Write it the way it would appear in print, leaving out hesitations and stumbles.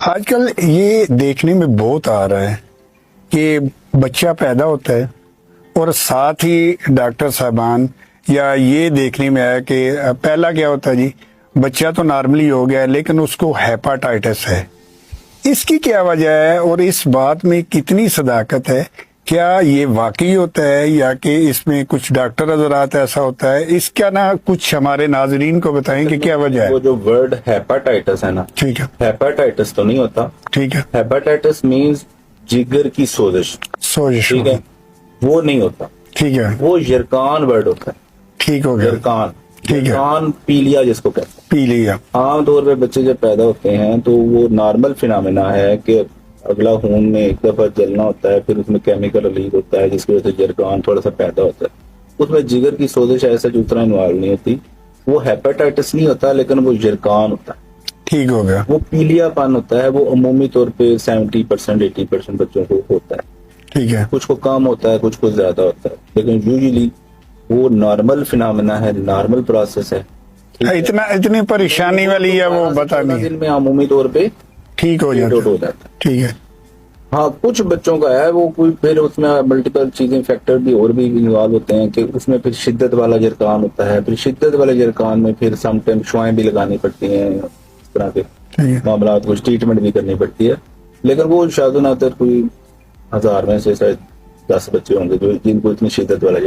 आजकल ये देखने में बहुत आ रहा है कि बच्चा पैदा होता है और साथ ही डॉक्टर साहबान या ये देखने में आया कि पहला क्या होता है जी, बच्चा तो नॉर्मली हो गया लेकिन उसको हेपाटाइटिस है। इसकी क्या वजह है और इस बात में कितनी सदाकत है? क्या ये वाकई होता है या कि इसमें कुछ डॉक्टर हज़रात ऐसा होता है? इसका ना कुछ हमारे नाजरीन को बताएं कि क्या वजह है। वो जो वर्ड हेपाटाइटिस है ना, ठीक है, हेपाटाइटिस तो नहीं होता। ठीक है, हेपाटाइटिस मींस जिगर की सोजिश, सोजिश, ठीक है, वो नहीं होता। ठीक है, वो यरकान वर्ड होता है। ठीक हो गया, यरकान, ठीक है, यरकान पीलिया जिसको कहते हैं। पी लिया। आमतौर पे बच्चे जब पैदा होते हैं तो वो नॉर्मल फिनोमेना है कि अगला खून में एक दफा जलना होता है, फिर उसमें केमिकल रिलीज होता है जिसकी वजह से यरकान थोड़ा सा पैदा होता है। उसमें जिगर की सोजिश ऐसा उतना इन्वॉल्व नहीं होती। वो हेपेटाइटिस नहीं होता लेकिन वो यरकान होता है। ठीक हो गया, वो पीलियापन होता है। वो अमूमी तौर पे 70% 80% बच्चों को होता है। ठीक है, कुछ को कम होता है, कुछ को ज्यादा होता है, लेकिन यूजुअली वो नॉर्मल फिनोमेना है, नॉर्मल प्रोसेस है। ठीक है? इतनी परेशानी वाली है वो बता नहीं है। दिन में अमूमी तौर पे ठीक हो जाता हो है। जाता है। ठीक है, हाँ, कुछ बच्चों का है वो कोई, फिर उसमें मल्टीपल चीजें फैक्टर भी और भी इन्वॉल्व होते हैं कि उसमें फिर शिद्दत वाला जरकान होता है। फिर शिद्दत वाले जरकान में फिर समटाइम शुआएं भी लगानी पड़ती हैं, इस तरह के ठीक है। मामला, कुछ ट्रीटमेंट भी करनी पड़ती है। लेकिन वो शायद कोई 1000 में से शायद 10 बच्चे होंगे जो जिनको इतनी शिद्दत वाला